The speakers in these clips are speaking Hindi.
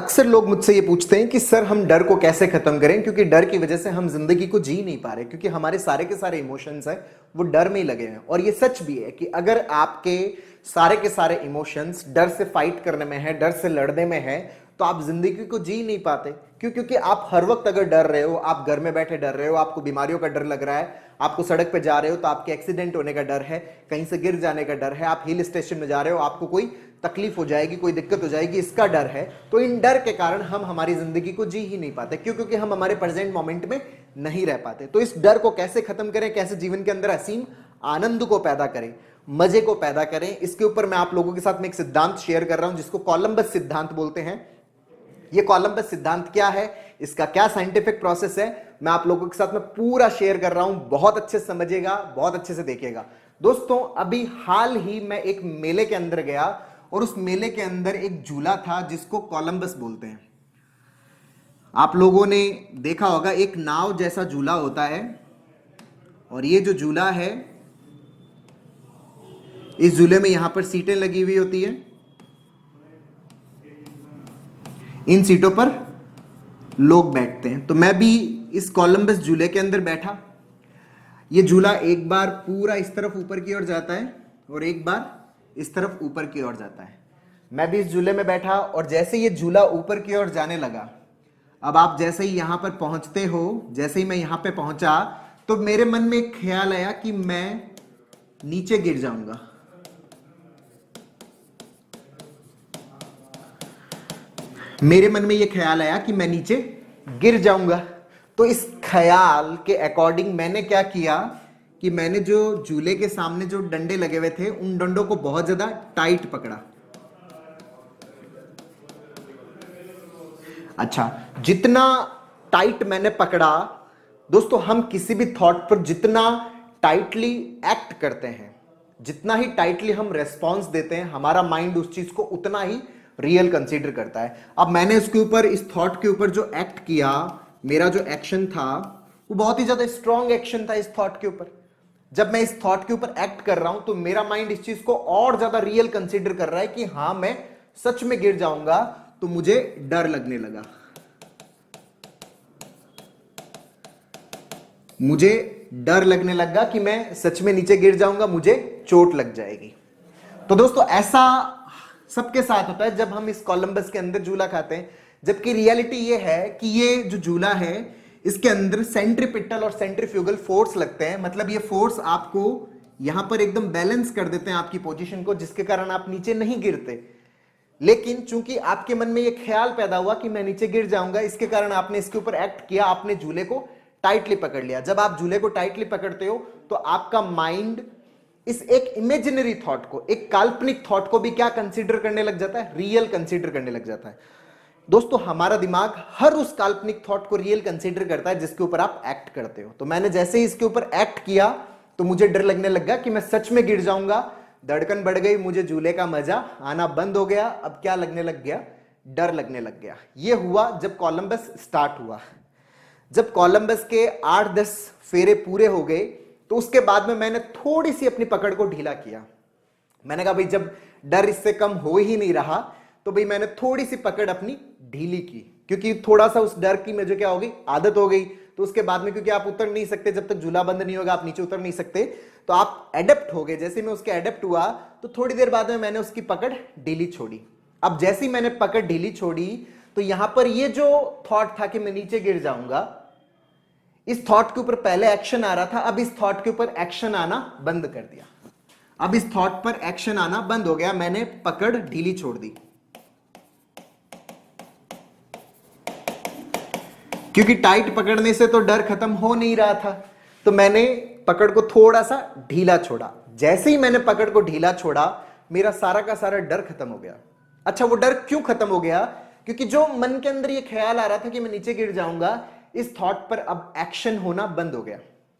अक्सर लोग मुझसे ये पूछते हैं कि सर हम डर को कैसे खत्म करें, क्योंकि डर की वजह से हम जिंदगी को जी नहीं पा रहे, क्योंकि हमारे सारे के सारे इमोशंस हैं वो डर में ही लगे हैं। और ये सच भी है कि अगर आपके सारे के सारे इमोशंस डर से फाइट करने में है, डर से लड़ने में है, तो आप जिंदगी को जी नहीं पाते। क्यों? क्योंकि आप हर वक्त अगर डर रहे हो, आप घर में बैठे डर रहे हो, आपको बीमारियों का डर लग रहा है, आपको सड़क पे जा रहे हो तो आपके एक्सीडेंट होने का डर है, कहीं से गिर जाने का डर है, आप हिल स्टेशन में जा रहे हो आपको कोई तकलीफ हो जाएगी, कोई दिक्कत हो जाएगी, इसका डर है। तो इन डर के कारण हम हमारी जिंदगी को जी ही नहीं पाते। क्यों? क्योंकि हम हमारे प्रेजेंट मोमेंट में नहीं रह पाते। तो इस डर को कैसे खत्म करें, कैसे जीवन के अंदर असीम आनंद को पैदा करें, मजे को पैदा करें, इसके ऊपर मैं आप लोगों के साथ में एक सिद्धांत शेयर कर रहा हूं जिसको कोलंबस सिद्धांत बोलते हैं। ये कोलंबस सिद्धांत क्या है, इसका क्या साइंटिफिक प्रोसेस है, मैं आप लोगों के साथ में पूरा शेयर कर रहा हूं। बहुत अच्छे से समझिएगा, बहुत अच्छे से देखिएगा। दोस्तों, अभी हाल ही मैं एक मेले के अंदर गया और उस मेले के अंदर एक झूला था जिसको कोलंबस बोलते हैं। आप लोगों ने देखा होगा, एक नाव जैसा झूला होता है और ये जो झूला है, इस झूले में यहां पर सीटें लगी हुई होती है। इन सीटों पर लोग बैठते हैं। तो मैं भी इस कोलंबस झूले के अंदर बैठा। ये झूला एक बार पूरा इस तरफ ऊपर की ओर जाता है और एक बार इस तरफ ऊपर की ओर जाता है। मैं भी इस झूले में बैठा और जैसे ये झूला ऊपर की ओर जाने लगा, अब आप जैसे ही यहां पर पहुंचते हो, जैसे ही मैं यहां पे पहुंचा तो मेरे मन में एक ख्याल आया कि मैं नीचे गिर जाऊंगा। मेरे मन में यह ख्याल आया कि मैं नीचे गिर जाऊंगा। तो इस ख्याल के अकॉर्डिंग मैंने क्या किया कि मैंने जो झूले के सामने जो डंडे लगे हुए थे, उन डंडों को बहुत ज्यादा टाइट पकड़ा। अच्छा, जितना टाइट मैंने पकड़ा, दोस्तों हम किसी भी थॉट पर जितना टाइटली एक्ट करते हैं, जितना ही टाइटली हम रेस्पॉन्स देते हैं, हमारा माइंड उस चीज को उतना ही रियल कंसीडर करता है। अब मैंने उसके ऊपर, इस थॉट के ऊपर जो एक्ट किया, मेरा जो एक्शन था वो बहुत ही ज्यादा स्ट्रॉन्ग एक्शन था इस थॉट के ऊपर। जब मैं इस थॉट के ऊपर एक्ट कर रहा हूं तो मेरा माइंड इस चीज को और ज्यादा रियल कंसीडर कर रहा है कि हां, मैं सच में गिर जाऊंगा। तो मुझे डर लगने लगा, मुझे डर लगने लगा कि मैं सच में नीचे गिर जाऊंगा, मुझे चोट लग जाएगी। तो दोस्तों, ऐसा सबके साथ होता है जब हम इस कोलंबस के अंदर झूला खाते हैं। जबकि रियलिटी ये है कि ये जो झूला है, इसके अंदर सेंट्रीपिटल और सेंट्रीफ्यूगल फोर्स लगते हैं। मतलब ये फोर्स आपको यहां पर एकदम बैलेंस कर देते हैं आपकी पोजीशन को, जिसके कारण आप नीचे नहीं गिरते। लेकिन चूंकि आपके मन में ये ख्याल पैदा हुआ कि मैं नीचे गिर जाऊंगा, इसके कारण आपने इसके ऊपर एक्ट किया, आपने झूले को टाइटली पकड़ लिया। जब आप झूले को टाइटली पकड़ते हो तो आपका माइंड इस एक इमेजिनरी थॉट को, एक काल्पनिक थॉट को भी क्या कंसीडर करने लग जाता है, रियल कंसीडर करने लग जाता है। दोस्तों, हमारा दिमाग हर उस काल्पनिक थॉट को रियल कंसीडर करता है जिसके ऊपर आप एक्ट करते हो। तो मैंने जैसे ही इसके ऊपर एक्ट किया तो मुझे डर लगने लगा कि मैं सच में गिर जाऊंगा। धड़कन बढ़ गई, मुझे झूले का मजा आना बंद हो गया। अब क्या लगने लग गया, डर लगने लग गया। यह हुआ जब कोलंबस स्टार्ट हुआ। जब कोलंबस के 8-10 फेरे पूरे हो गए तो उसके बाद में मैंने थोड़ी सी अपनी पकड़ को ढीला किया। मैंने कहा भाई, जब डर इससे कम हो ही नहीं रहा तो भाई मैंने थोड़ी सी पकड़ अपनी ढीली की, क्योंकि थोड़ा सा उस डर की मुझे क्या हो गई, आदत हो गई। तो उसके बाद में, क्योंकि आप उतर नहीं सकते जब तक झूला बंद नहीं होगा, आप नीचे उतर नहीं सकते, तो आप एडेप्ट हो गए। जैसे मैं उसके एडेप्ट हुआ तो थोड़ी देर बाद में मैंने उसकी पकड़ ढीली छोड़ी। अब जैसे ही मैंने पकड़ ढीली छोड़ी तो यहां पर ये जो थॉट था कि मैं नीचे गिर जाऊंगा, इस थॉट के ऊपर पहले एक्शन आ रहा था, अब इस थॉट के ऊपर एक्शन आना बंद कर दिया। अब इस थॉट पर एक्शन आना बंद हो गया, मैंने पकड़ ढीली छोड़ दी। क्योंकि टाइट पकड़ने से तो डर खत्म हो नहीं रहा था, तो मैंने पकड़ को थोड़ा सा ढीला छोड़ा। जैसे ही मैंने पकड़ को ढीला छोड़ा, मेरा सारा का सारा डर खत्म हो गया। अच्छा, वो डर क्यों खत्म हो गया? क्योंकि जो मन के अंदर ये ख्याल आ रहा था कि मैं नीचे गिर जाऊंगा, इस थॉट पर अब एक्शन होना बंद हो गया।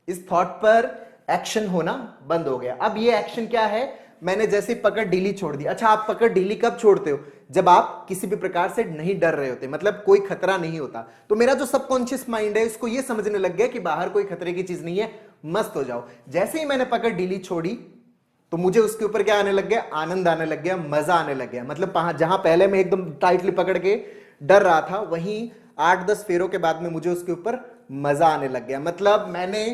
इस थॉट पर एक्शन होना बंद हो गया। अब ये एक्शन क्या है, मैंने जैसे पकड़ ढीली छोड़ दी। अच्छा, आप पकड़ ढीली कब छोड़ते हो? जब आप किसी भी प्रकार से नहीं डर रहे होते, मतलब कोई खतरा नहीं होता। तो मेरा जो सबकॉन्शियस माइंड है इसको ये समझने लग गया कि बाहर कोई खतरे की चीज नहीं है, मस्त हो जाओ। जैसे ही मैंने पकड़ ढीली छोड़ी तो मुझे उसके ऊपर क्या आने लग गया, आनंद आने लग गया, मजा आने लग गया। मतलब जहां पहले मैं एकदम टाइटली पकड़ के डर रहा था, वहीं 8-10 फेरों के बाद में मुझे उसके ऊपर मजा आने लग गया। मतलब मैंने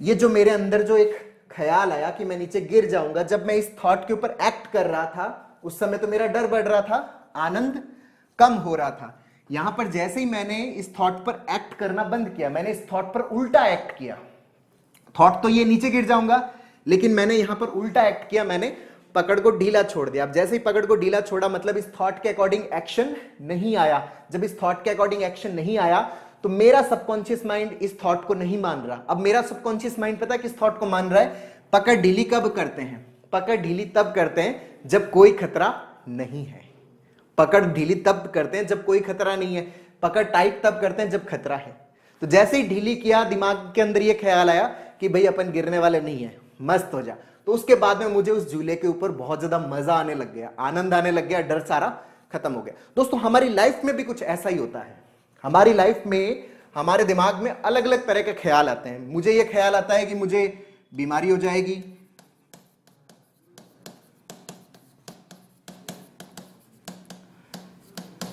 ये जो मेरे अंदर जो एक ख्याल आया कि मैं नीचे गिर जाऊंगा, जब मैं इस थॉट के ऊपर एक्ट कर रहा था उस समय तो मेरा डर बढ़ रहा था, आनंद कम हो रहा था। यहां पर जैसे ही मैंने इस थॉट पर एक्ट करना बंद किया, मैंने इस थॉट पर उल्टा एक्ट किया। थॉट तो ये नीचे गिर जाऊंगा, लेकिन मैंने यहां पर उल्टा एक्ट किया, मैंने पकड़ को ढीला छोड़ दिया। अब जैसे ही पकड़ को ढीला छोड़ा मतलब इस थॉट के अकॉर्डिंग एक्शन नहीं आया। जब इस थॉट के अकॉर्डिंग एक्शन नहीं आया तो मेरा सबकॉन्शियस माइंड इस थॉट को नहीं मान रहा। अब मेरा सबकॉन्शियस माइंड पता है किस थॉट को मान रहा है? पकड़ ढीली कब करते हैं? पकड़ ढीली तब करते हैं जब कोई खतरा नहीं है। पकड़ ढीली तब करते हैं जब कोई खतरा नहीं है। पकड़ टाइट तब करते हैं जब खतरा है। तो जैसे ही ढीली किया, दिमाग के अंदर ये ख्याल आया कि भाई अपन गिरने वाले नहीं है, मस्त हो जा। तो उसके बाद में मुझे उस झूले के ऊपर बहुत ज्यादा मजा आने लग गया, आनंद आने लग गया, डर सारा खत्म हो गया। दोस्तों हमारी लाइफ में भी कुछ ऐसा ही होता है। हमारी लाइफ में हमारे दिमाग में अलग अलग तरह के ख्याल आते हैं। मुझे ये ख्याल आता है कि मुझे बीमारी हो जाएगी,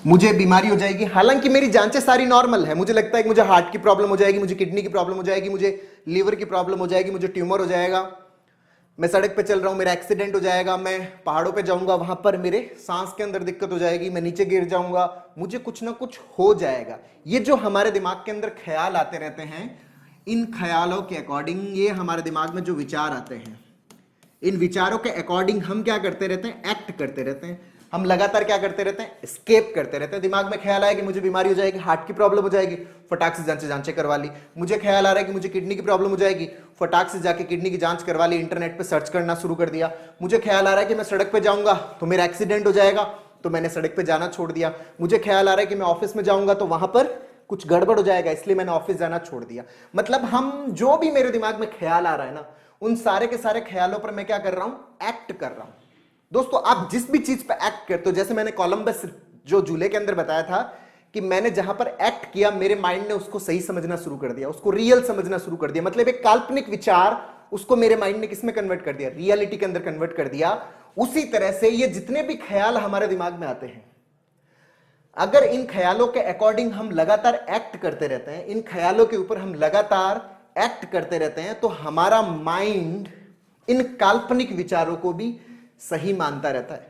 मुझे बीमारी हो जाएगी, हालांकि मेरी जांचें सारी नॉर्मल है। मुझे लगता है कि मुझे हार्ट की प्रॉब्लम हो जाएगी, मुझे किडनी की प्रॉब्लम हो जाएगी, मुझे लीवर की प्रॉब्लम हो जाएगी, मुझे ट्यूमर हो जाएगा, मैं सड़क पे चल रहा हूं मेरा एक्सीडेंट हो जाएगा, मैं पहाड़ों पे जाऊंगा वहां पर मेरे सांस के अंदर दिक्कत हो जाएगी, मैं नीचे गिर जाऊंगा, मुझे कुछ ना कुछ हो जाएगा। ये जो हमारे दिमाग के अंदर ख्याल आते रहते हैं, इन ख्यालों के अकॉर्डिंग ये हमारे दिमाग में जो विचार आते हैं, इन विचारों के अकॉर्डिंग हम क्या करते रहते हैं? एक्ट करते रहते हैं। हम लगातार क्या करते रहते हैं? एस्केप करते रहते हैं। दिमाग में ख्याल आया कि मुझे बीमारी हो जाएगी, हार्ट की प्रॉब्लम हो जाएगी, फटाक से जांचें करवा ली। मुझे ख्याल आ रहा है कि मुझे किडनी की प्रॉब्लम हो जाएगी, फटाक से जाके किडनी की जांच करवा ली, इंटरनेट पे सर्च करना शुरू कर दिया। मुझे ख्याल आ रहा है कि मैं सड़क पे जाऊंगा तो मेरा एक्सीडेंट हो जाएगा, तो मैंने सड़क पे जाना छोड़ दिया। मुझे ख्याल आ रहा है कि मैं ऑफिस में जाऊंगा तो वहां पर कुछ गड़बड़ हो जाएगा, इसलिए मैंने ऑफिस जाना छोड़ दिया। मतलब हम जो भी मेरे दिमाग में ख्याल आ रहा है ना, उन सारे के सारे ख्यालों पर मैं क्या कर रहा हूं? एक्ट कर रहा हूं। दोस्तों आप जिस भी चीज पे एक्ट करते हो, जैसे मैंने कोलंबस जो झूले के अंदर बताया था कि मैंने जहां पर एक्ट किया, मेरे माइंड ने उसको सही समझना शुरू कर दिया, उसको रियल समझना शुरू कर दिया। मतलब एक काल्पनिक विचार उसको मेरे माइंड ने किसमें कन्वर्ट कर दिया? रियलिटी के अंदर कन्वर्ट कर दिया। उसी तरह से ये जितने भी ख्याल हमारे दिमाग में आते हैं, अगर इन ख्यालों के अकॉर्डिंग हम लगातार एक्ट करते रहते हैं, इन ख्यालों के ऊपर हम लगातार एक्ट करते रहते हैं, तो हमारा माइंड इन काल्पनिक विचारों को भी सही मानता रहता है।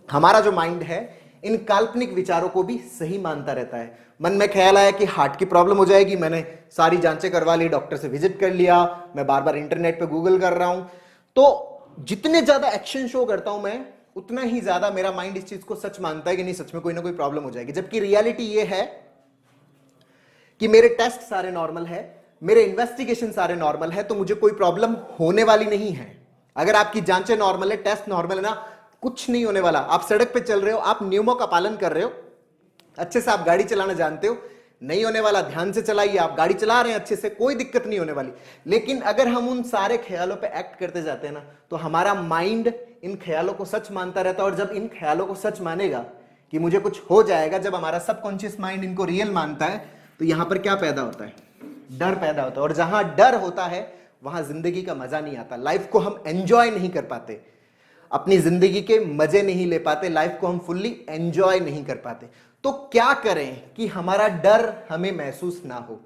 हमारा जो माइंड है इन काल्पनिक विचारों को भी सही मानता रहता है। मन में ख्याल आया कि हार्ट की प्रॉब्लम हो जाएगी, मैंने सारी जांचें करवा ली, डॉक्टर से विजिट कर लिया, मैं बार बार इंटरनेट पे गूगल कर रहा हूं। तो जितने ज्यादा एक्शन शो करता हूं मैं, उतना ही ज्यादा मेरा माइंड इस चीज को सच मानता है कि नहीं, सच में कोई ना कोई प्रॉब्लम हो जाएगी। जबकि रियलिटी ये है कि मेरे टेस्ट सारे नॉर्मल है, मेरे इन्वेस्टिगेशन सारे नॉर्मल है, तो मुझे कोई प्रॉब्लम होने वाली नहीं है। अगर आपकी जांचें नॉर्मल है, टेस्ट नॉर्मल है ना, कुछ नहीं होने वाला। आप सड़क पे चल रहे हो, आप नियमों का पालन कर रहे हो, अच्छे से आप गाड़ी चलाना जानते हो, नहीं होने वाला, ध्यान से चलाइए। आप गाड़ी चला रहे हैं अच्छे से, कोई दिक्कत नहीं होने वाली। लेकिन अगर हम उन सारे ख्यालों पे एक्ट करते जाते हैं ना, तो हमारा माइंड इन ख्यालों को सच मानता रहता है। और जब इन ख्यालों को सच मानेगा कि मुझे कुछ हो जाएगा, जब हमारा सबकॉन्शियस माइंड इनको रियल मानता है, तो यहां पर क्या पैदा होता है? डर पैदा होता है। और जहां डर होता है वहां जिंदगी का मजा नहीं आता, लाइफ को हम एंजॉय नहीं कर पाते, अपनी जिंदगी के मजे नहीं ले पाते, लाइफ को हम फुल्ली एंजॉय नहीं कर पाते। तो क्या करें कि हमारा डर हमें महसूस ना हो?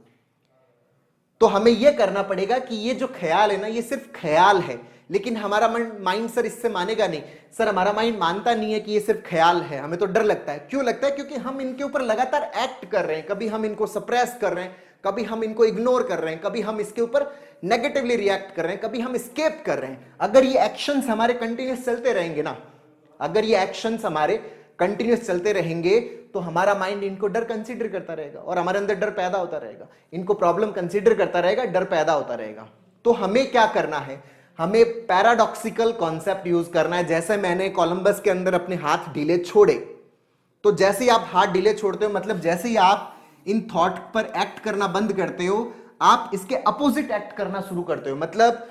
तो हमें यह करना पड़ेगा कि ये जो ख्याल है ना, ये सिर्फ ख्याल है। लेकिन हमारा माइंड सर इससे मानेगा नहीं। सर हमारा माइंड मानता नहीं है कि ये सिर्फ ख्याल है, हमें तो डर लगता है। क्यों लगता है? क्योंकि हम इनके ऊपर लगातार एक्ट कर रहे हैं। कभी हम इनको सप्रेस कर रहे हैं, कभी हम इनको इग्नोर कर रहे हैं, कभी हम इसके ऊपर नेगेटिवली रिएक्ट कर रहे हैं, कभी हम एस्केप कर रहे हैं। अगर ये एक्शंस हमारे कंटिन्यूस चलते रहेंगे ना, अगर ये एक्शंस हमारे कंटिन्यूस चलते रहेंगे, तो हमारा माइंड इनको डर कंसीडर करता रहेगा और हमारे अंदर डर पैदा होता रहेगा। इनको प्रॉब्लम कंसीडर करता रहेगा, डर पैदा होता रहेगा। तो हमें क्या करना है? हमें पैराडॉक्सिकल कॉन्सेप्ट यूज करना है। जैसे मैंने कोलंबस के अंदर अपने हाथ ढीले छोड़े, तो जैसे ही आप हाथ ढीले छोड़ते हो, मतलब जैसे ही आप इन थॉट पर एक्ट करना बंद करते हो, आप इसके अपोजिट एक्ट करना शुरू करते हो। मतलब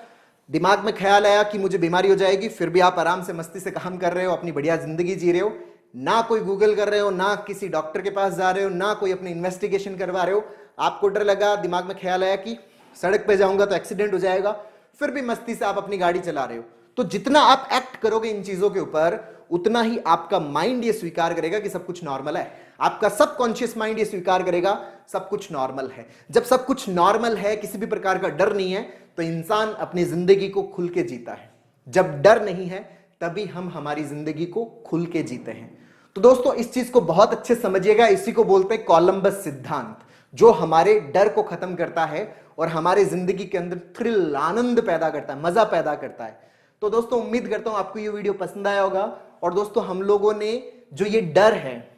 दिमाग में ख्याल आया कि मुझे बीमारी हो जाएगी, फिर भी आप आराम से मस्ती से काम कर रहे हो, अपनी बढ़िया जिंदगी जी रहे हो, ना कोई गूगल कर रहे हो, ना किसी डॉक्टर के पास जा रहे हो, ना कोई अपनी इन्वेस्टिगेशन करवा रहे हो। आपको डर लगा, दिमाग में ख्याल आया कि सड़क पे जाऊंगा तो एक्सीडेंट हो जाएगा, फिर भी मस्ती से आप अपनी गाड़ी चला रहे हो। तो जितना आप एक्ट करोगे इन चीजों के ऊपर, उतना ही आपका माइंड ये स्वीकार करेगा कि सब कुछ नॉर्मल है। आपका सबकॉन्शियस माइंड ये स्वीकार करेगा सब कुछ नॉर्मल है। जब सब कुछ नॉर्मल है, किसी भी प्रकार का डर नहीं है, तो इंसान अपनी जिंदगी को खुल के जीता है। जब डर नहीं है तभी हम हमारी जिंदगी को खुल के जीते हैं। तो दोस्तों इस चीज को बहुत अच्छे समझिएगा, इसी को बोलते हैं कोलंबस सिद्धांत, जो हमारे डर को खत्म करता है और हमारे जिंदगी के अंदर थ्रिल, आनंद पैदा करता है, मजा पैदा करता है। तो दोस्तों उम्मीद करता हूं आपको ये वीडियो पसंद आया होगा। और दोस्तों हम लोगों ने जो ये डर है,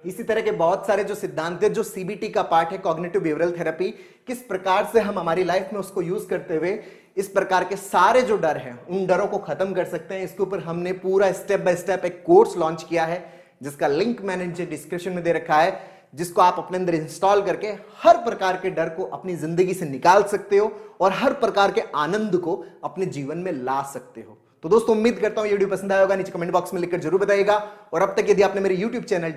इसी तरह के बहुत सारे जो सिद्धांत है, जो सीबीटी का पार्ट है, कॉग्निटिव बिहेवियरल थेरेपी, किस प्रकार से हम हमारी लाइफ में उसको यूज करते हुए इस प्रकार के सारे जो डर हैं उन डरों को खत्म कर सकते हैं। इसके ऊपर हमने पूरा स्टेप बाय स्टेप एक कोर्स लॉन्च किया है, जिसका लिंक मैंने नीचे डिस्क्रिप्शन में दे रखा है, जिसको आप अपने अंदर इंस्टॉल करके हर प्रकार के डर को अपनी जिंदगी से निकाल सकते हो और हर प्रकार के आनंद को अपने जीवन में ला सकते हो। तो दोस्तों उम्मीद करता हूं ये वीडियो पसंद आया होगा, नीचे कमेंट बॉक्स में लिखकर जरूर बताइएगा। और अब तक यदि आपने मेरे YouTube चैनल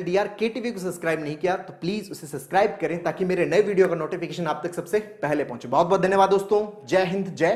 DRKTV को सब्सक्राइब नहीं किया तो प्लीज उसे सब्सक्राइब करें, ताकि मेरे नए वीडियो का नोटिफिकेशन आप तक सबसे पहले पहुंचे। बहुत बहुत धन्यवाद दोस्तों। जय हिंद, जय